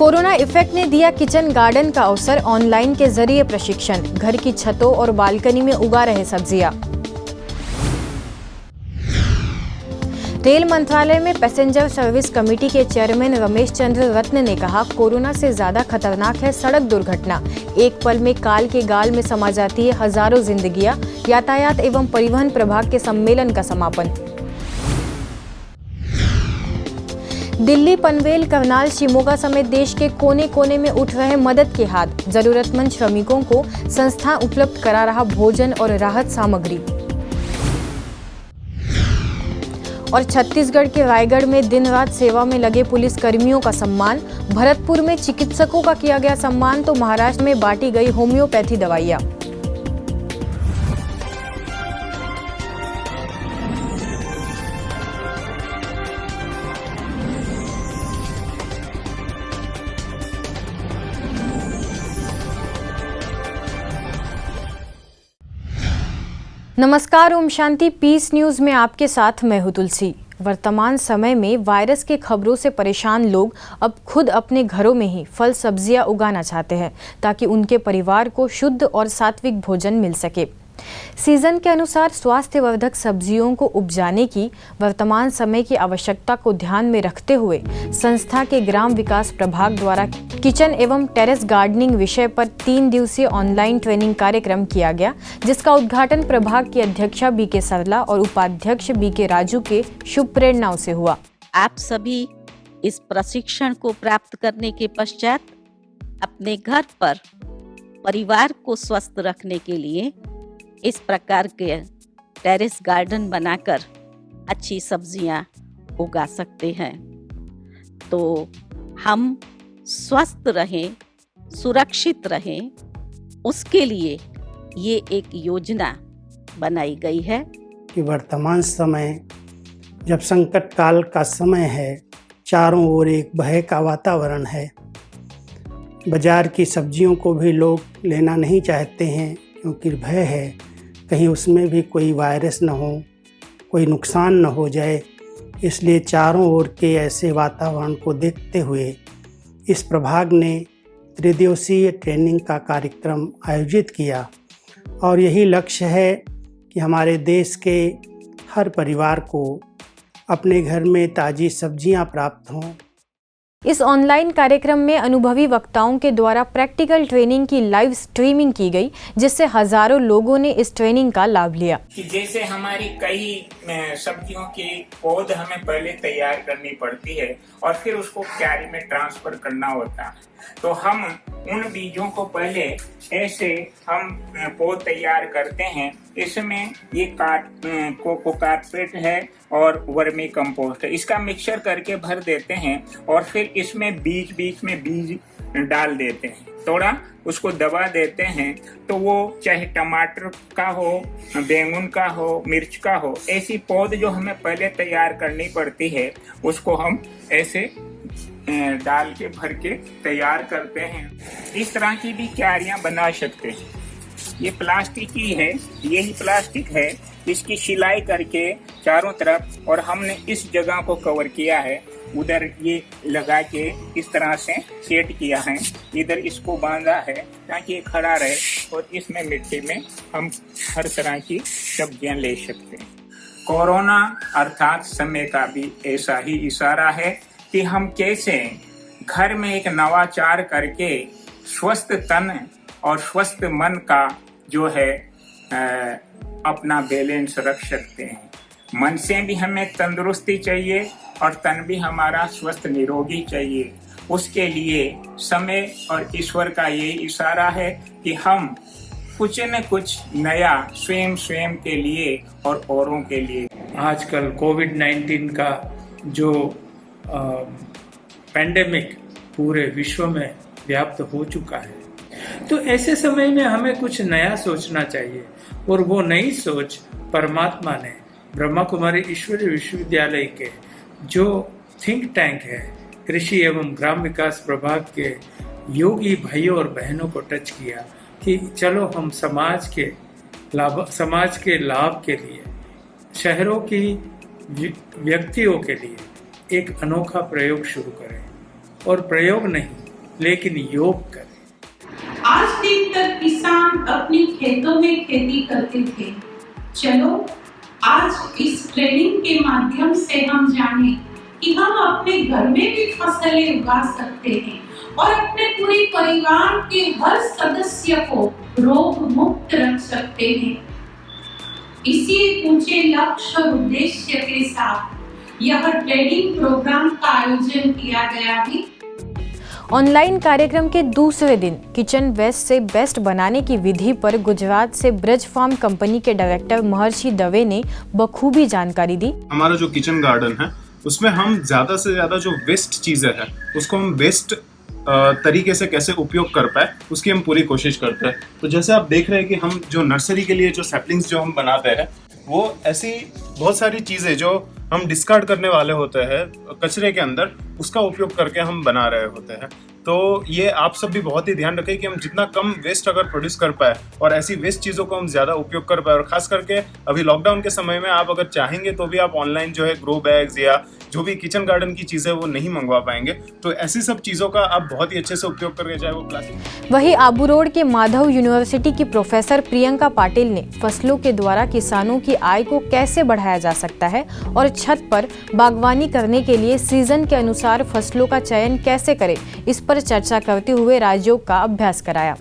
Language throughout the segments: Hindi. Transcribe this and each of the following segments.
कोरोना इफेक्ट ने दिया किचन गार्डन का अवसर, ऑनलाइन के जरिए प्रशिक्षण, घर की छतों और बालकनी में उगा रहे सब्जियां। रेल मंत्रालय में पैसेंजर सर्विस कमेटी के चेयरमैन रमेश चंद्र रत्न ने कहा, कोरोना से ज्यादा खतरनाक है सड़क दुर्घटना। एक पल में काल के गाल में समा जाती है हजारों जिंदगियां। यातायात एवं परिवहन प्रभाग के सम्मेलन का समापन। दिल्ली, पनवेल, करनाल, शिमोगा समेत देश के कोने कोने में उठ रहे मदद के हाथ। जरूरतमंद श्रमिकों को संस्था उपलब्ध करा रहा भोजन और राहत सामग्री। और छत्तीसगढ़ के रायगढ़ में दिन रात सेवा में लगे पुलिस कर्मियों का सम्मान। भरतपुर में चिकित्सकों का किया गया सम्मान, तो महाराष्ट्र में बांटी गई होम्योपैथी दवाइयां। नमस्कार, ओम शांति। पीस न्यूज में आपके साथ मैं हूं तुलसी। वर्तमान समय में वायरस के खबरों से परेशान लोग अब खुद अपने घरों में ही फल सब्जियां उगाना चाहते हैं, ताकि उनके परिवार को शुद्ध और सात्विक भोजन मिल सके। सीजन के अनुसार स्वास्थ्यवर्धक सब्जियों को उपजाने की वर्तमान समय की आवश्यकता को ध्यान में रखते हुए संस्था के ग्राम विकास प्रभाग द्वारा किचन एवं टेरेस गार्डनिंग विषय पर 3 दिवसीय ऑनलाइन ट्रेनिंग कार्यक्रम किया गया, जिसका उद्घाटन प्रभाग की अध्यक्षा बीके सरला और उपाध्यक्ष बीके राजू के शुभ प्रेरणाओं से हुआ। आप सभी इस प्रशिक्षण को प्राप्त करने के पश्चात अपने घर पर परिवार को स्वस्थ रखने के लिए इस प्रकार के टेरेस गार्डन बनाकर अच्छी सब्जियां उगा सकते हैं। तो हम स्वस्थ रहें, सुरक्षित रहें, उसके लिए ये एक योजना बनाई गई है कि वर्तमान समय जब संकट काल का समय है, चारों ओर एक भय का वातावरण है। बाजार की सब्जियों को भी लोग लेना नहीं चाहते हैं, क्योंकि भय है कहीं उसमें भी कोई वायरस न हो, कोई नुकसान न हो जाए। इसलिए चारों ओर के ऐसे वातावरण को देखते हुए इस प्रभाग ने त्रिदिवसीय ट्रेनिंग का कार्यक्रम आयोजित किया, और यही लक्ष्य है कि हमारे देश के हर परिवार को अपने घर में ताज़ी सब्जियां प्राप्त हों। इस ऑनलाइन कार्यक्रम में अनुभवी वक्ताओं के द्वारा प्रैक्टिकल ट्रेनिंग की लाइव स्ट्रीमिंग की गई, जिससे हजारों लोगों ने इस ट्रेनिंग का लाभ लिया। कि जैसे हमारी कई सब्जियों की पौध हमें पहले तैयार करनी पड़ती है और फिर उसको क्यारी में ट्रांसफर करना होता है, तो हम उन बीजों को पहले ऐसे हम पौध तैयार करते हैं। इसमें ये कोको कार्पेट है और वर्मी कंपोस्ट है, इसका मिक्सचर करके भर देते हैं और फिर इसमें बीच में बीज डाल देते हैं, थोड़ा उसको दबा देते हैं। तो वो चाहे टमाटर का हो, बैंगन का हो, मिर्च का हो, ऐसी पौध जो हमें पहले तैयार करनी पड़ती है, उसको हम ऐसे डाल के भर के तैयार करते हैं। इस तरह की भी क्यारियां बना सकते हैं। ये प्लास्टिक ही है, यही प्लास्टिक है, इसकी सिलाई करके चारों तरफ, और हमने इस जगह को कवर किया है, उधर ये लगा के इस तरह से सेट किया है, इधर इसको बांधा है ताकि ये खड़ा रहे, और इसमें मिट्टी में हम हर तरह की सब्जियां ले सकते हैं। कोरोना अर्थात समय का भी ऐसा ही इशारा है कि हम कैसे घर में एक नवाचार करके स्वस्थ तन और स्वस्थ मन का जो है अपना बैलेंस रख सकते हैं। मन से भी हमें तंदुरुस्ती चाहिए और तन भी हमारा स्वस्थ निरोगी चाहिए। उसके लिए समय और ईश्वर का ये इशारा है कि हम कुछ न कुछ नया स्वयं के लिए और औरों के लिए। आजकल कोविड-19 का जो पैंडेमिक पूरे विश्व में व्याप्त हो चुका है, तो ऐसे समय में हमें कुछ नया सोचना चाहिए, और वो नई सोच परमात्मा ने ब्रह्मा कुमारी ईश्वरीय विश्वविद्यालय के जो थिंक टैंक है, कृषि एवं ग्राम विकास प्रभाग के योगी भाइयों और बहनों को टच किया कि चलो हम समाज के लाभ के लिए, शहरों की व्यक्तियों के लिए एक अनोखा प्रयोग शुरू करें। और प्रयोग नहीं, लेकिन योग करें। आज दिन तक किसान अपने खेतों में खेती करते थे। चलो आज इस ट्रेनिंग के माध्यम से हम जाने कि हम अपने घर में भी फसलें उगा सकते हैं और अपने पूरे परिवार के हर सदस्य को रोग मुक्त रख सकते हैं। इसी ऊंचे लक्ष्य और उद्देश्य के साथ यह ट्रेनिंग प्रोग्राम का आयोजन किया गया है। ऑनलाइन कार्यक्रम के दूसरे दिन किचन वेस्ट से बेस्ट बनाने की विधि पर गुजरात से ब्रज फार्म कंपनी के डायरेक्टर महर्षि दवे ने बखूबी जानकारी दी। हमारा जो किचन गार्डन है उसमें हम ज़्यादा से ज़्यादा जो वेस्ट चीज़ें हैं उसको हम बेस्ट तरीके से कैसे उपयोग कर पाए उसकी हम पूरी कोशिश करते हैं। तो जैसे आप देख रहे हैं कि हम जो नर्सरी के लिए जो सैपलिंग्स जो हम बनाते हैं वो ऐसी बहुत सारी चीज़ें जो हम डिस्कार्ड करने वाले होते हैं कचरे के अंदर उसका उपयोग करके हम बना रहे होते हैं। तो ये आप सब भी बहुत ही ध्यान रखें कि हम जितना कम वेस्ट अगर प्रोड्यूस कर पाए और ऐसी वेस्ट चीज़ों को हम ज़्यादा उपयोग कर पाए। और खास करके अभी लॉकडाउन के समय में आप अगर चाहेंगे तो भी आप ऑनलाइन जो है ग्रो बैग्स या जो भी किचन गार्डन की चीज़ें वो नहीं मंगवा पाएंगे। तो ऐसी सब चीज़ों का आप बहुत ही अच्छे से उपयोग करके चाहे वो प्लास्टिक। वहीं आबू रोड के माधव यूनिवर्सिटी की प्रोफेसर प्रियंका पाटिल ने फसलों के द्वारा किसानों की आय को कैसे बढ़ाया जा सकता है और छत पर बागवानी करने के लिए सीजन के अनुसार फसलों का चयन कैसे करें, इस पर चर्चा करते हुए राजयोग का अभ्यास कराया।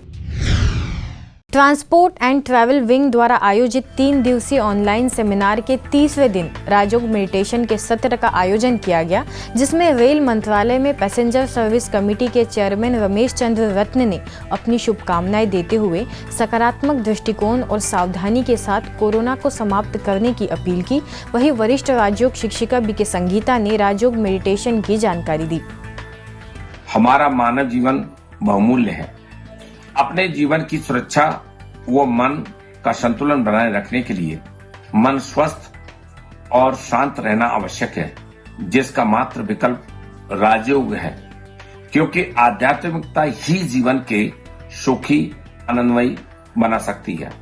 ट्रांसपोर्ट एंड ट्रैवल विंग द्वारा आयोजित 3 दिवसीय ऑनलाइन सेमिनार के 30वें दिन राजयोग मेडिटेशन के सत्र का आयोजन किया गया, जिसमें रेल मंत्रालय में पैसेंजर सर्विस कमेटी के चेयरमैन रमेश चंद्र रत्न ने अपनी शुभकामनाएं देते हुए सकारात्मक दृष्टिकोण और सावधानी के साथ कोरोना को समाप्त करने की अपील की। वहीं वरिष्ठ राजयोग शिक्षिका बीके संगीता ने राजयोग मेडिटेशन की जानकारी दी। हमारा मानव जीवन बहुमूल्य है। अपने जीवन की सुरक्षा व मन का संतुलन बनाए रखने के लिए मन स्वस्थ और शांत रहना आवश्यक है, जिसका मात्र विकल्प राजयोग है, क्योंकि आध्यात्मिकता ही जीवन के सुखी आनंदमयी बना सकती है।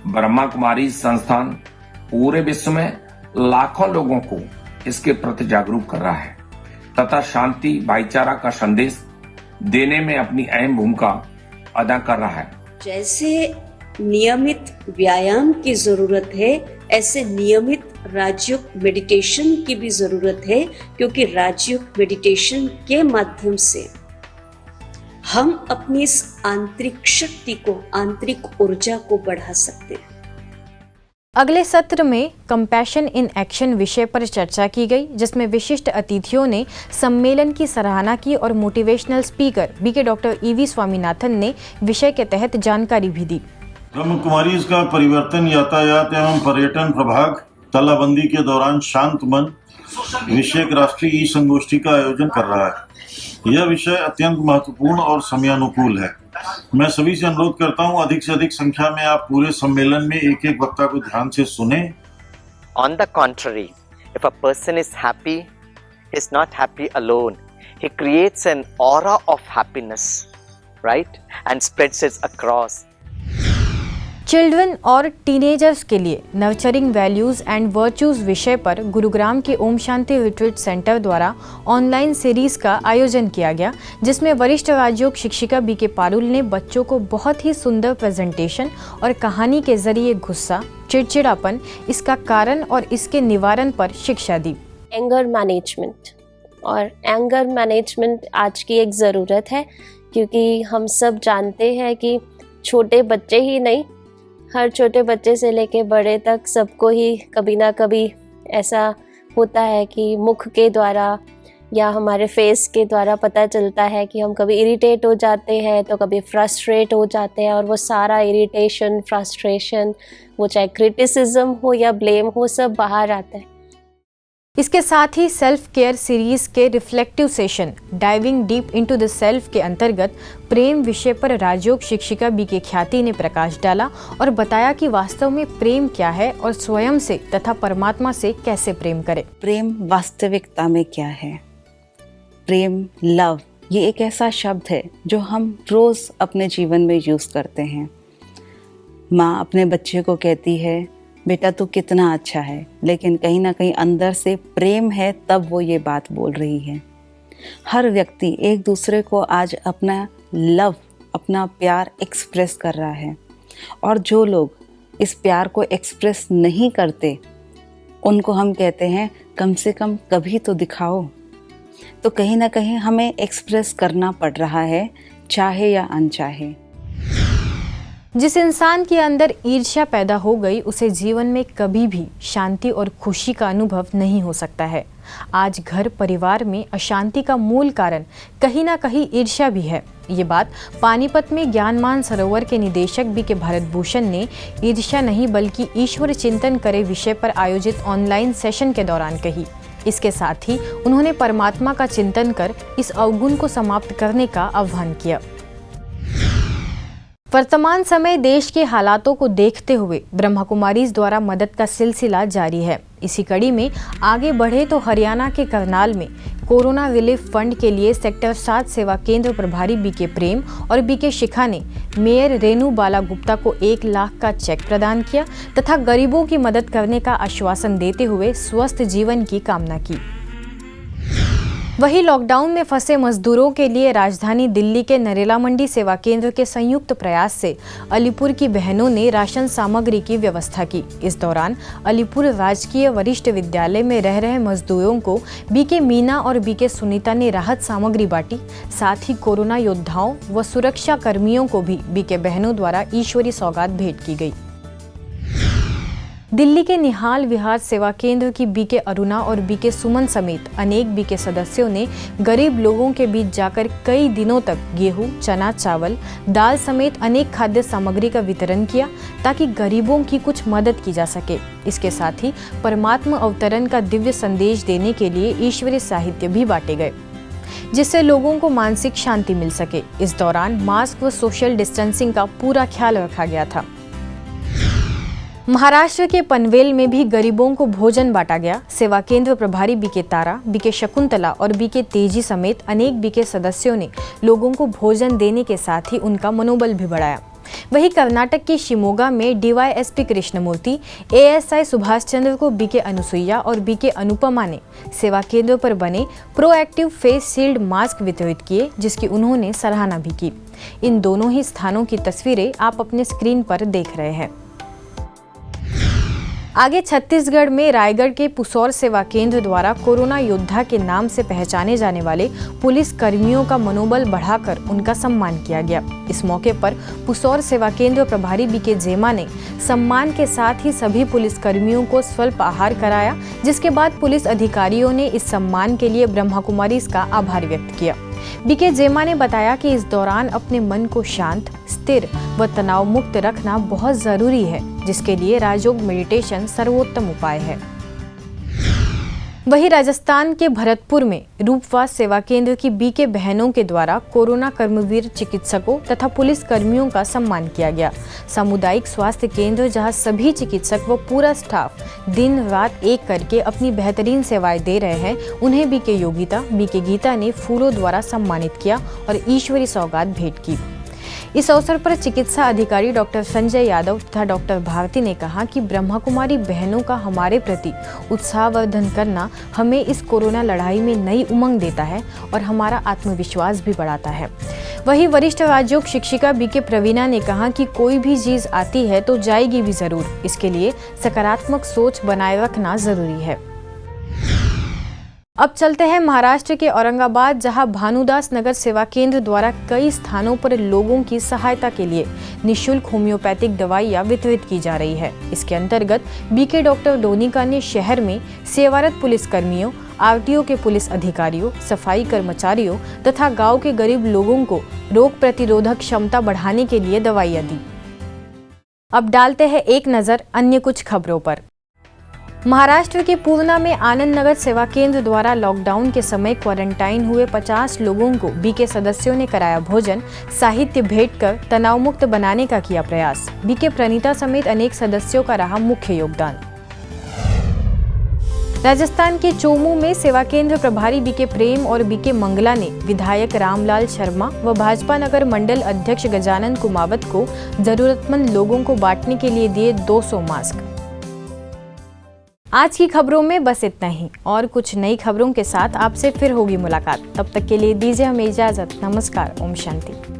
ब्रह्मा कुमारी संस्थान पूरे विश्व में लाखों लोगों को इसके प्रति जागरूक कर रहा है तथा शांति भाईचारा का संदेश देने में अपनी अहम भूमिका अदा कर रहा है। जैसे नियमित व्यायाम की जरूरत है, ऐसे नियमित राजयोग मेडिटेशन की भी जरूरत है, क्योंकि राजयोग मेडिटेशन के माध्यम से हम अपनी इस आंतरिक शक्ति को, आंतरिक ऊर्जा को बढ़ा सकते हैं। अगले सत्र में कंपैशन इन एक्शन विषय पर चर्चा की गई, जिसमें विशिष्ट अतिथियों ने सम्मेलन की सराहना की और motivational speaker B K doctor E V Swaminathan ने विषय के तहत जानकारी भी दी। ब्रह्म कुमारी का परिवर्तन यातायात एवं पर्यटन प्रभाग तालाबंदी के दौरान शांत मन विषयक राष्ट्रीय ई संगोष्ठी का आयोजन कर रहा है। यह विषय अत्यंत महत्वपूर्ण और समयानुकूल है। मैं सभी से अनुरोध करता हूं, अधिक से अधिक संख्या में आप पूरे सम्मेलन में एक एक वक्ता को ध्यान से सुने। On the contrary, if a person is happy, he is not happy alone. He creates an aura of happiness, right? And spreads it across. Children और टीनेजर्स के लिए नर्चरिंग वैल्यूज एंड वर्च्यूज विषय पर गुरुग्राम के ओम शांति रिट्रीट सेंटर द्वारा ऑनलाइन सीरीज का आयोजन किया गया, जिसमें वरिष्ठ राजयोग शिक्षिका बीके पारुल ने बच्चों को बहुत ही सुंदर प्रेजेंटेशन और कहानी के जरिए गुस्सा, चिड़चिड़ापन, इसका कारण और इसके निवारण पर शिक्षा दी। एंगर मैनेजमेंट, और एंगर मैनेजमेंट आज की एक ज़रूरत है, क्योंकि हम सब जानते हैं कि छोटे बच्चे ही नहीं, हर छोटे बच्चे से लेके बड़े तक सबको ही कभी ना कभी ऐसा होता है कि मुख के द्वारा या हमारे फेस के द्वारा पता चलता है कि हम कभी इरिटेट हो जाते हैं तो कभी फ्रस्ट्रेट हो जाते हैं, और वो सारा इरिटेशन, फ्रस्ट्रेशन, वो चाहे क्रिटिसिज्म हो या ब्लेम हो, सब बाहर आता है। इसके साथ ही सेल्फ केयर सीरीज के reflective session diving deep into the self के अंतर्गत प्रेम विषय पर राजयोग शिक्षिका बीके ख्याति ने प्रकाश डाला और बताया कि वास्तव में प्रेम क्या है और स्वयं से तथा परमात्मा से कैसे प्रेम करें। प्रेम वास्तविकता में क्या है? प्रेम, लव, ये एक ऐसा शब्द है जो हम रोज अपने जीवन में यूज करते हैं। माँ अपने बच्चे को कहती है, बेटा तू कितना अच्छा है, लेकिन कहीं ना कहीं अंदर से प्रेम है तब वो ये बात बोल रही है। हर व्यक्ति एक दूसरे को आज अपना लव, अपना प्यार एक्सप्रेस कर रहा है, और जो लोग इस प्यार को एक्सप्रेस नहीं करते उनको हम कहते हैं कम से कम कभी तो दिखाओ। तो कहीं ना कहीं हमें एक्सप्रेस करना पड़ रहा है, चाहे या अनचाहे। जिस इंसान के अंदर ईर्ष्या पैदा हो गई उसे जीवन में कभी भी शांति और खुशी का अनुभव नहीं हो सकता है। आज घर परिवार में अशांति का मूल कारण कहीं ना कहीं ईर्ष्या भी है। ये बात पानीपत में ज्ञानमान सरोवर के निदेशक बी.के. भरतभूषण ने ईर्ष्या नहीं बल्कि ईश्वर चिंतन करे विषय पर आयोजित ऑनलाइन सेशन के दौरान कही। इसके साथ ही उन्होंने परमात्मा का चिंतन कर इस अवगुण को समाप्त करने का आह्वान किया। वर्तमान समय देश के हालातों को देखते हुए ब्रह्मा कुमारीज द्वारा मदद का सिलसिला जारी है। इसी कड़ी में आगे बढ़े तो हरियाणा के करनाल में कोरोना रिलीफ फंड के लिए सेक्टर 7 सेवा केंद्र प्रभारी बी.के. प्रेम और बी.के. शिखा ने मेयर रेणु बाला गुप्ता को 1 लाख का चेक प्रदान किया तथा गरीबों की मदद करने का आश्वासन देते हुए स्वस्थ जीवन की कामना की। वहीं लॉकडाउन में फंसे मजदूरों के लिए राजधानी दिल्ली के नरेला मंडी सेवा केंद्र के संयुक्त प्रयास से अलीपुर की बहनों ने राशन सामग्री की व्यवस्था की। इस दौरान अलीपुर राजकीय वरिष्ठ विद्यालय में रह रहे मजदूरों को बी.के. मीना और बी.के. सुनीता ने राहत सामग्री बांटी। साथ ही कोरोना योद्धाओं व सुरक्षा कर्मियों को भी बी.के. बहनों द्वारा ईश्वरी सौगात भेंट की गई। दिल्ली के निहाल विहार सेवा केंद्र की बी.के. अरुणा और बी.के. सुमन समेत अनेक बी.के. सदस्यों ने गरीब लोगों के बीच जाकर कई दिनों तक गेहूं, चना, चावल, दाल समेत अनेक खाद्य सामग्री का वितरण किया ताकि गरीबों की कुछ मदद की जा सके। इसके साथ ही परमात्मा अवतरण का दिव्य संदेश देने के लिए ईश्वरीय साहित्य भी बांटे गए जिससे लोगों को मानसिक शांति मिल सके। इस दौरान मास्क व सोशल डिस्टेंसिंग का पूरा ख्याल रखा गया था। महाराष्ट्र के पनवेल में भी गरीबों को भोजन बांटा गया। सेवा केंद्र प्रभारी बी.के. तारा, बी.के. शकुंतला और बी.के. तेजी समेत अनेक बी.के. सदस्यों ने लोगों को भोजन देने के साथ ही उनका मनोबल भी बढ़ाया। वहीं कर्नाटक के शिमोगा में डीवाईएसपी कृष्णमूर्ति, एएसआई सुभाष चंद्र को बी.के. अनुसुईया और बी.के. अनुपमा ने सेवा केंद्र पर बने प्रोएक्टिव फेस शील्ड मास्क वितरित किए जिसकी उन्होंने सराहना भी की। इन दोनों ही स्थानों की तस्वीरें आप अपने स्क्रीन पर देख रहे हैं। आगे छत्तीसगढ़ में रायगढ़ के पुसौर सेवा केंद्र द्वारा कोरोना योद्धा के नाम से पहचाने जाने वाले पुलिस कर्मियों का मनोबल बढ़ाकर उनका सम्मान किया गया। इस मौके पर पुसौर सेवा केंद्र प्रभारी बी.के. जेमा ने सम्मान के साथ ही सभी पुलिस कर्मियों को स्वल्प आहार कराया, जिसके बाद पुलिस अधिकारियों ने इस सम्मान के लिए ब्रह्मा कुमारीज का आभार व्यक्त किया। बी.के. जेमा ने बताया कि इस दौरान अपने मन को शांत, स्थिर व तनाव मुक्त रखना बहुत जरूरी है, जिसके लिए राजयोग मेडिटेशन सर्वोत्तम उपाय है। वहीं राजस्थान के भरतपुर में रूपवास सेवा केंद्र की बी.के. बहनों के द्वारा कोरोना कर्मवीर चिकित्सकों तथा पुलिस कर्मियों का सम्मान किया गया। सामुदायिक स्वास्थ्य केंद्र जहां सभी चिकित्सक व पूरा स्टाफ दिन रात एक करके अपनी बेहतरीन सेवाएं दे रहे हैं, उन्हें बी.के. योगिता, बी.के. गीता ने फूलों द्वारा सम्मानित किया और ईश्वरी सौगात भेंट की। इस अवसर पर चिकित्सा अधिकारी डॉक्टर संजय यादव तथा डॉक्टर भारती ने कहा कि ब्रह्मा कुमारी बहनों का हमारे प्रति उत्साहवर्धन करना हमें इस कोरोना लड़ाई में नई उमंग देता है और हमारा आत्मविश्वास भी बढ़ाता है। वहीं वरिष्ठ राजयोग शिक्षिका बी.के. प्रवीणा ने कहा कि कोई भी चीज आती है तो जाएगी भी जरूर, इसके लिए सकारात्मक सोच बनाए रखना जरूरी है। अब चलते हैं महाराष्ट्र के औरंगाबाद, जहां भानुदास नगर सेवा केंद्र द्वारा कई स्थानों पर लोगों की सहायता के लिए निःशुल्क होम्योपैथिक दवाइयां वितरित की जा रही है। इसके अंतर्गत बी.के. डॉक्टर डोनिका ने शहर में सेवारत पुलिस कर्मियों, आरटीओ के पुलिस अधिकारियों, सफाई कर्मचारियों तथा गांव के गरीब लोगों को रोग प्रतिरोधक क्षमता बढ़ाने के लिए दवाइयां दी। अब डालते हैं एक नजर अन्य कुछ खबरों पर। महाराष्ट्र के पूर्णा में आनंद नगर सेवा केंद्र द्वारा लॉकडाउन के समय क्वारंटाइन हुए 50 लोगों को बी.के. सदस्यों ने कराया भोजन, साहित्य भेंट कर तनाव मुक्त बनाने का किया प्रयास। बी.के. प्रणीता समेत अनेक सदस्यों का रहा मुख्य योगदान। राजस्थान के चोमू में सेवा केंद्र प्रभारी बी.के. प्रेम और बी.के. मंगला ने विधायक रामलाल शर्मा व भाजपा नगर मंडल अध्यक्ष गजानन कुमावत को जरूरतमंद लोगों को बांटने के लिए दिए 200 मास्क। आज की खबरों में बस इतना ही, और कुछ नई खबरों के साथ आपसे फिर होगी मुलाकात। तब तक के लिए दीजिए हमें इजाजत। नमस्कार। ओम शांति।